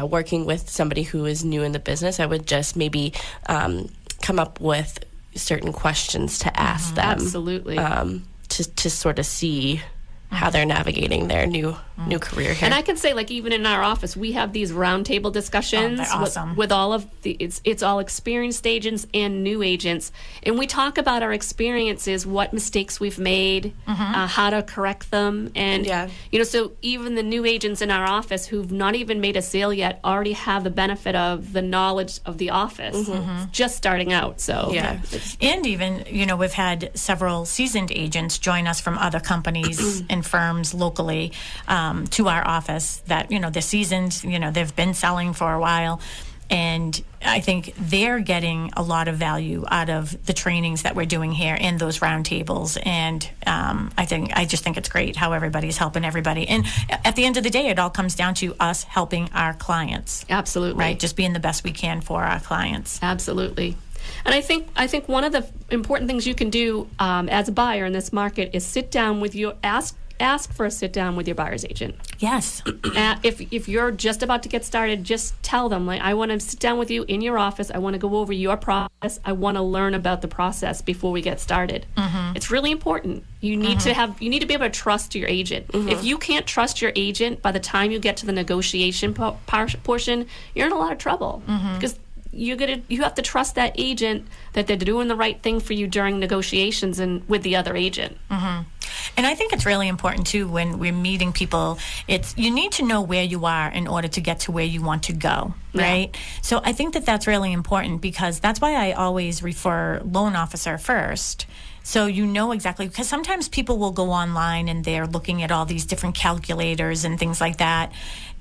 working with somebody who is new in the business. I would just maybe come up with certain questions to ask them. Absolutely. To sort of see how they're navigating their new career here. And I can say, like, even in our office, we have these roundtable discussions with all of the, it's all experienced agents and new agents, and we talk about our experiences, what mistakes we've made, how to correct them, and you know, so even the new agents in our office who've not even made a sale yet already have the benefit of the knowledge of the office, just starting out. So and even, you know, we've had several seasoned agents join us from other companies and firms locally to our office that, you know, they're seasoned, you know, they've been selling for a while. And I think they're getting a lot of value out of the trainings that we're doing here in those roundtables. And I just think it's great how everybody's helping everybody. And at the end of the day, it all comes down to us helping our clients. Absolutely. Right? Just being the best we can for our clients. Absolutely. And I think one of the important things you can do as a buyer in this market is sit down with your ask for a sit down with your buyer's agent. Yes. If you're just about to get started, just tell them, like, I want to sit down with you in your office. I want to go over your process. I want to learn about the process before we get started. It's really important. You need to be able to trust your agent. If you can't trust your agent by the time you get to the negotiation portion, you're in a lot of trouble, because you have to trust that agent that they're doing the right thing for you during negotiations and with the other agent. And I think it's really important too, when we're meeting people, you need to know where you are in order to get to where you want to go, right? So I think that's really important, because that's why I always refer loan officer first. So you know exactly, because sometimes people will go online and they're looking at all these different calculators and things like that.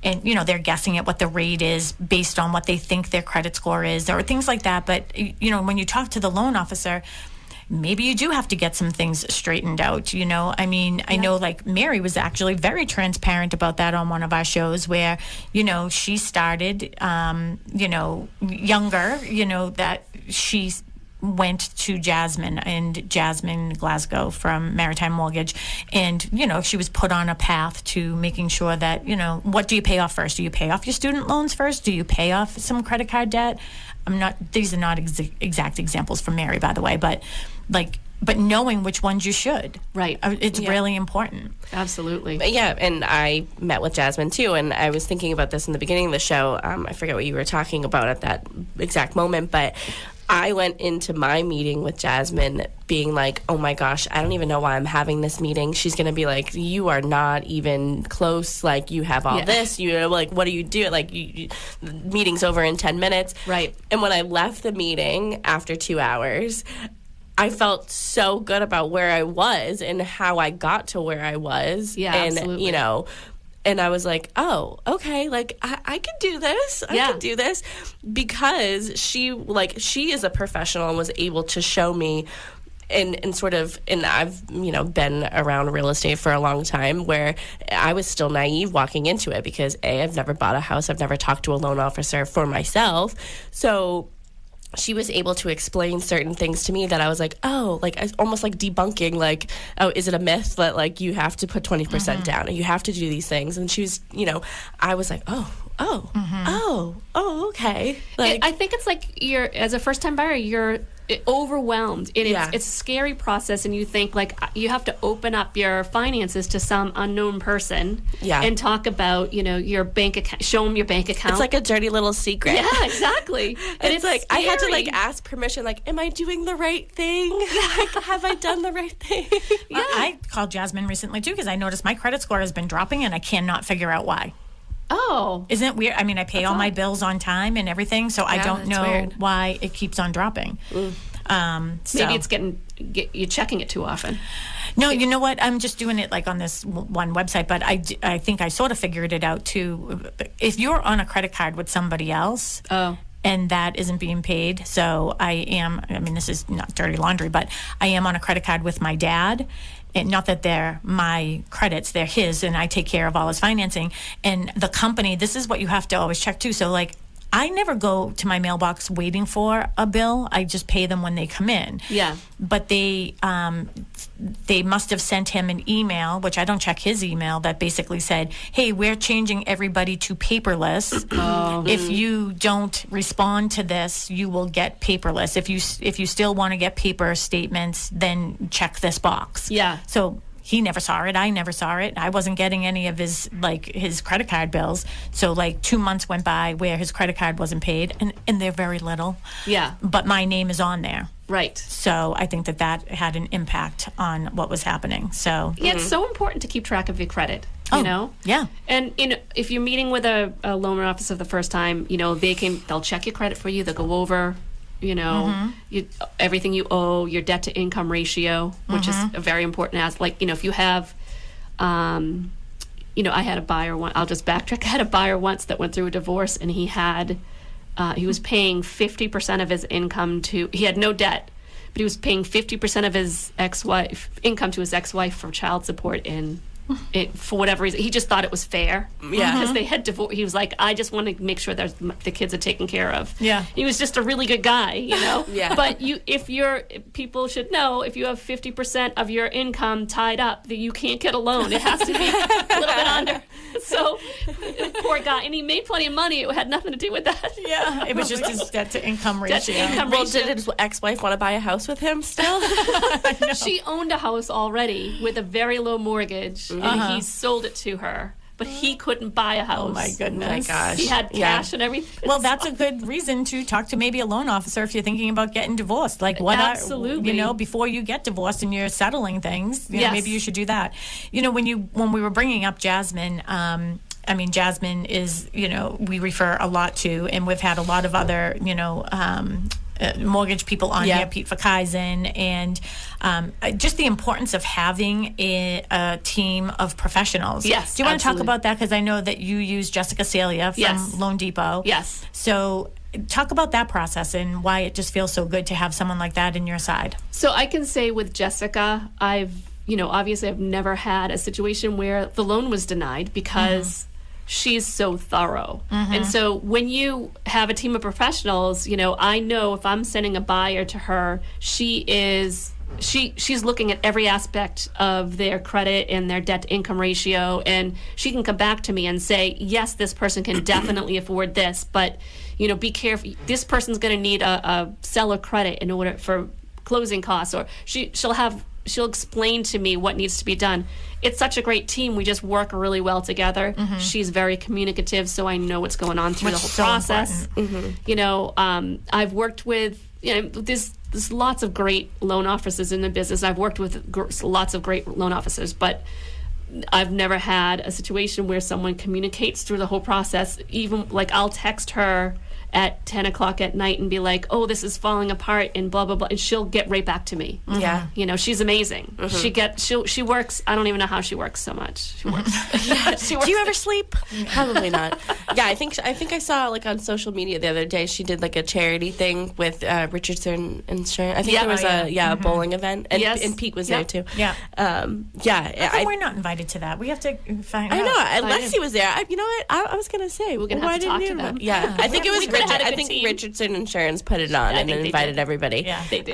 And, you know, they're guessing at what the rate is based on what they think their credit score is or things like that. But, you know, when you talk to the loan officer, maybe you do have to get some things straightened out, you know. I mean, I know, like, Mary was actually very transparent about that on one of our shows, where, you know, she started, you know, younger, you know, that she went to Jasmine Glasgow from Maritime Mortgage, and, you know, she was put on a path to making sure that, you know, what do you pay off first? Do you pay off your student loans first? Do you pay off some credit card debt? These are not exact examples from Mary, by the way, but knowing which ones you should. Right. It's really important. Absolutely. Yeah, and I met with Jasmine too, and I was thinking about this in the beginning of the show. I forget what you were talking about at that exact moment, but I went into my meeting with Jasmine being like, oh my gosh, I don't even know why I'm having this meeting. She's going to be like, you are not even close. Like, you have all this. You know, like, what do you do? Like, the meeting's over in 10 minutes. Right. And when I left the meeting after 2 hours, I felt so good about where I was and how I got to where I was. Yeah, and, absolutely. you know, and I was like, oh, okay, like, I can do this. I can do this. Because she is a professional and was able to show me and sort of, and I've, you know, been around real estate for a long time, where I was still naive walking into it, because I've never bought a house. I've never talked to a loan officer for myself. So she was able to explain certain things to me that I was like, oh, like, almost like debunking, like, oh, is it a myth that, like, you have to put 20% down and you have to do these things? And she was, you know, I was like, okay. Like, I think it's like as a first-time buyer, you're overwhelmed. It's a scary process, and you think, like, you have to open up your finances to some unknown person and talk about, you know, your bank account, show them your bank account. It's like a dirty little secret. Yeah, exactly. And it's like, scary. I had to, like, ask permission, like, am I doing the right thing? Like, have I done the right thing? I called Jasmine recently too, because I noticed my credit score has been dropping and I cannot figure out why. Oh. Isn't it weird? I mean, I pay all my bills on time and everything, so I don't know why it keeps on dropping. Maybe it's you're checking it too often. No, you know what? I'm just doing it like on this one website, but I think I sort of figured it out too. If you're on a credit card with somebody else, and that isn't being paid, so I mean, this is not dirty laundry, but I am on a credit card with my dad. And not that they're my credits, they're his, and I take care of all his financing. And the company, this is what you have to always check too. So like, I never go to my mailbox waiting for a bill. I just pay them when they come in. Yeah. But they must have sent him an email, which I don't check his email, that basically said, hey, we're changing everybody to paperless. If you don't respond to this, you will get paperless. If you still want to get paper statements, then check this box. Yeah. So he never saw it. I never saw it. I wasn't getting any of his credit card bills. So like 2 months went by where his credit card wasn't paid, and they're very little. Yeah. But my name is on there. Right. So I think that had an impact on what was happening. So Yeah, it's so important to keep track of your credit. You know? Yeah. And if you're meeting with a loan officer the first time, they'll check your credit for you. They'll go over, everything you owe, your debt to income ratio, which is a very important aspect. Like, if you have, I had a buyer once. I'll just backtrack. I had a buyer once that went through a divorce, and he was paying 50% of his income he had no debt, but he was paying 50% of his ex-wife income to his ex-wife for child support, and for whatever reason, he just thought it was fair. Yeah. Because they had divorced. He was like, I just want to make sure that the kids are taken care of. Yeah. He was just a really good guy, Yeah. But people should know, if you have 50% of your income tied up, that you can't get a loan. It has to be a little bit under. So, poor guy. And he made plenty of money. It had nothing to do with that. Yeah. It was just his debt to income ratio. Debt to income Well, ratio. did his ex-wife want to buy a house with him still? She owned a house already with a very low mortgage, and he sold it to her, but he couldn't buy a house. Oh my goodness. Oh my gosh. He had cash and everything. Well, that's a good reason to talk to maybe a loan officer if you're thinking about getting divorced. Like, Absolutely. before you get divorced and you're settling things, Yes. maybe you should do that. When we were bringing up Jasmine, Jasmine is, we refer a lot to, and we've had a lot of other, mortgage people on here, Pete Fakaizen, and just the importance of having a team of professionals. Yes, Do you want to talk absolutely. about that? Because I know that you use Jessica Celia from Yes. Loan Depot. Yes. So talk about that process and why it just feels so good to have someone like that in your side. So I can say with Jessica, obviously I've never had a situation where the loan was denied because she's so thorough. And so when you have a team of professionals, I know if I'm sending a buyer to her, she's looking at every aspect of their credit and their debt to income ratio, and she can come back to me and say, yes, this person can definitely afford this, but be careful. This person's going to need a seller credit in order for closing costs, or she'll explain to me what needs to be done. It's such a great team. We just work really well together. She's very communicative, so I know what's going on through the whole process. I've worked with, there's lots of great loan officers in the business. I've worked with lots of great loan officers, but I've never had a situation where someone communicates through the whole process. Even like I'll text her at 10 o'clock at night and be like, oh, this is falling apart and blah, blah, blah. And she'll get right back to me. Yeah. She's amazing. She works. I don't even know how she works so much. She works. Do you ever sleep? Probably not. Yeah, I think I saw like on social media the other day she did like a charity thing with Richardson and Sharon. I think there was a bowling event, and Pete was there too. Yeah. How come we're not invited to that? We have to find out. I know. Alexi was there. You know what? I was gonna say we're gonna have to talk to them. Yeah, I think it was had a I good think team. Richardson and Sharon's put it on and invited everybody. Yeah, they did.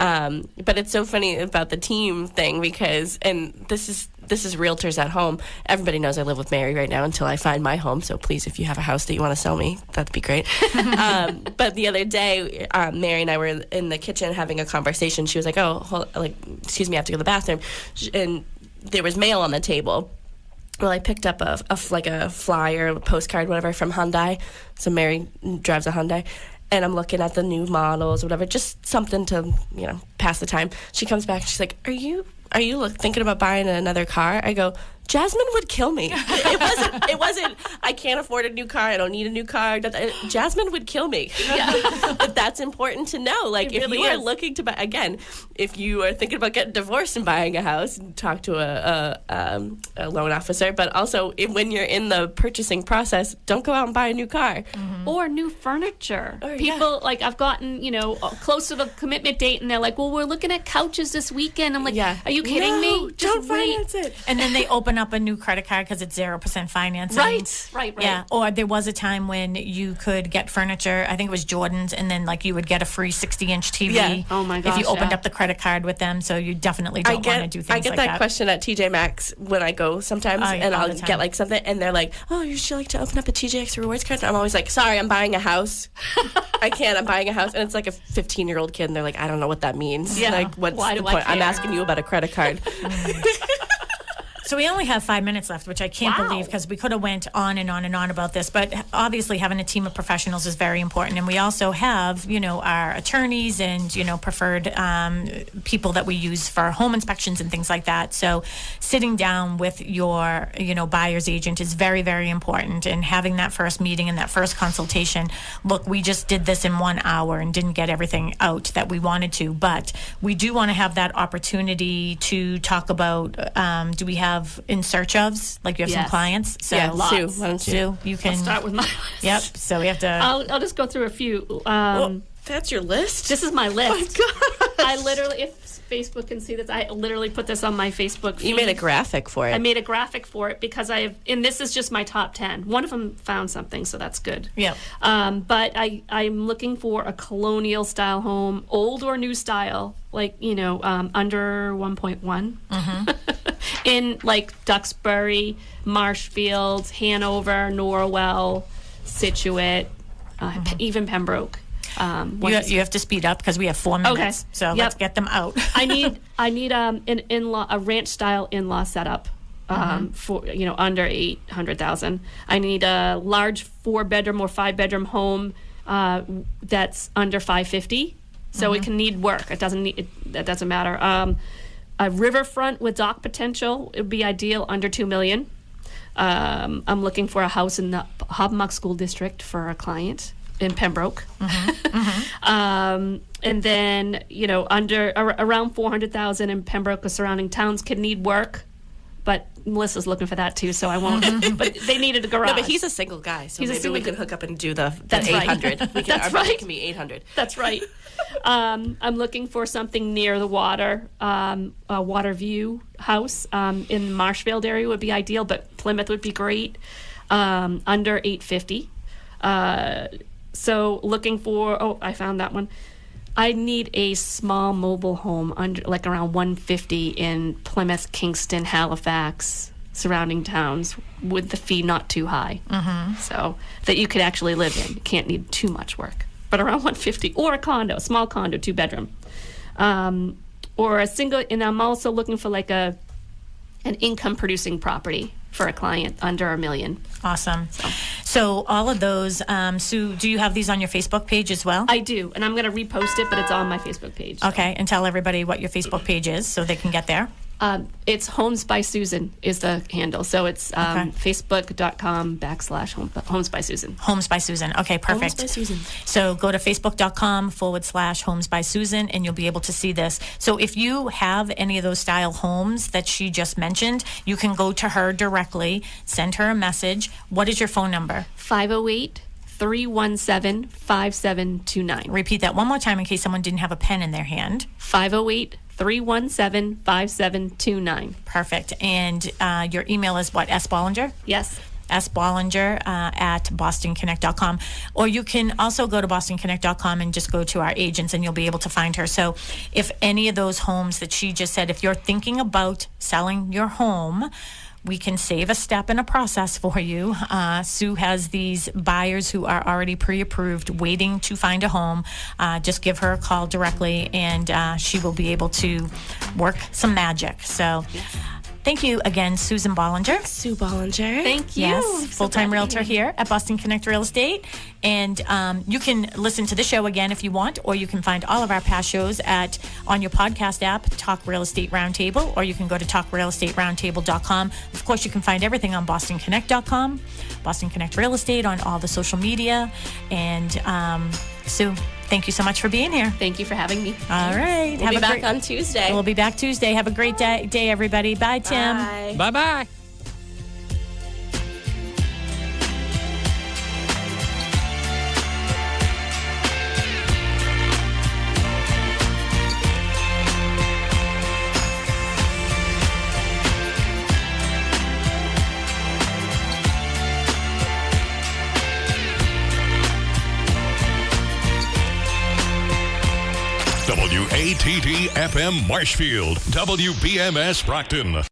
But it's so funny about the team thing because, and this is Realtors at Home. Everybody knows I live with Mary right now until I find my home. So please, if you have a house that you want to sell me, that'd be great. But the other day, Mary and I were in the kitchen having a conversation. She was like, "Oh, excuse me, I have to go to the bathroom," and there was mail on the table. Well, I picked up a flyer, a postcard, whatever, from Hyundai. So Mary drives a Hyundai. And I'm looking at the new models, whatever, just something to, pass the time. She comes back and she's like, are you thinking about buying another car? I go, Jasmine would kill me. It wasn't, I can't afford a new car. I don't need a new car. Jasmine would kill me. Yeah. But that's important to know. Like, if you are looking to buy, again, if you are thinking about getting divorced and buying a house, talk to a loan officer. But also, when you're in the purchasing process, don't go out and buy a new car. Or new furniture. People, like, I've gotten, close to the commitment date, and they're like, well, we're looking at couches this weekend. I'm like, are you kidding me? Don't finance it. And then they open up a new credit card because it's 0% financing. Right. Yeah. Or there was a time when you could get furniture, I think it was Jordan's, and then like you would get a free 60-inch TV. Yeah. Oh my gosh. If you opened up the credit card with them, so you definitely don't want to do things like that. I get that question at TJ Maxx when I go sometimes, and I'll get like something, and they're like, "Oh, would you like to open up a TJX rewards card?" And I'm always like, "Sorry, I'm buying a house. I can't. I'm buying a house," and it's like a 15-year-old kid, and they're like, "I don't know what that means." Yeah. Like, what's the point? I'm asking you about a credit card. So we only have 5 minutes left, which I can't believe, because we could have went on and on and on about this. But obviously having a team of professionals is very important. And we also have, our attorneys and, preferred people that we use for home inspections and things like that. So sitting down with your, buyer's agent is very, very important. And having that first meeting and that first consultation. Look, we just did this in 1 hour and didn't get everything out that we wanted to. But we do want to have that opportunity to talk about, do we have in search ofs, like you have some clients? So Sue, why don't you? Sue, you can I'll start with my list. Yep. So we have to. I'll just go through a few. That's your list? This is my list. Oh my gosh. I literally, if Facebook can see this, I literally put this on my Facebook feed. You made a graphic for it. I made a graphic for it because and this is just my top 10. One of them found something, so that's good. Yeah. But I'm looking for a colonial style home, old or new style, like, under 1.1. In like Duxbury, Marshfield, Hanover, Norwell, Situate, even Pembroke. You have to speed up because we have 4 minutes. Okay. So let's get them out. I need an in-law, a ranch style in-law setup for under 800,000. I need a large 4-bedroom or 5-bedroom home that's under 550. So it can need work. It doesn't matter. A riverfront with dock potential, it would be ideal, under $2 million. I'm looking for a house in the Hobmuck School District for a client in Pembroke. And then, around 400,000 in Pembroke or surrounding towns could need work. But Melissa's looking for that too, so I won't. But they needed a garage. No, but he's a single guy, so maybe we can hook up and do the 800. Right. Our budget can be 800. That's right. I'm looking for something near the water. A water view house in the Marshfield area would be ideal, but Plymouth would be great. Under 850. So looking for. I found that one. I need a small mobile home under like around 150 in Plymouth, Kingston, Halifax, surrounding towns, with the fee not too high, so that you could actually live in. You can't need too much work, but around 150, or a condo, a small condo, 2-bedroom, or a single. And I'm also looking for like an income producing property for a client under $1 million. Awesome. So all of those, Sue, do you have these on your Facebook page as well? I do, and I'm going to repost it, but it's on my Facebook page. Okay, and tell everybody what your Facebook page is so they can get there. It's Homes by Susan is the handle. So it's facebook.com/Homes by Susan. Homes by Susan. Okay, perfect. Homes by Susan. So go to facebook.com/Homes by Susan, and you'll be able to see this. So if you have any of those style homes that she just mentioned, you can go to her directly, send her a message. What is your phone number? 508-317-5729. Repeat that one more time in case someone didn't have a pen in their hand. 508-317-5729. Perfect. And your email is what, S. Bollinger? Yes. S. Bollinger at bostonconnect.com. Or you can also go to bostonconnect.com and just go to our agents and you'll be able to find her. So if any of those homes that she just said, if you're thinking about selling your home, we can save a step in a process for you. Sue has these buyers who are already pre-approved, waiting to find a home. Just give her a call directly, and she will be able to work some magic. So Thank you again, Susan Bollinger. Sue Bollinger. Thank you. Yes, So full-time glad to be realtor here at Boston Connect Real Estate. And you can listen to the show again if you want, or you can find all of our past shows on your podcast app, Talk Real Estate Roundtable, or you can go to talkrealestateroundtable.com. Of course, you can find everything on bostonconnect.com, Boston Connect Real Estate on all the social media. And Sue, thank you so much for being here. Thank you for having me. All right. We'll be back on Tuesday. We'll be back Tuesday. Have a great day everybody. Bye, Tim. Bye. Bye-bye. WATD FM Marshfield, WBMS Brockton.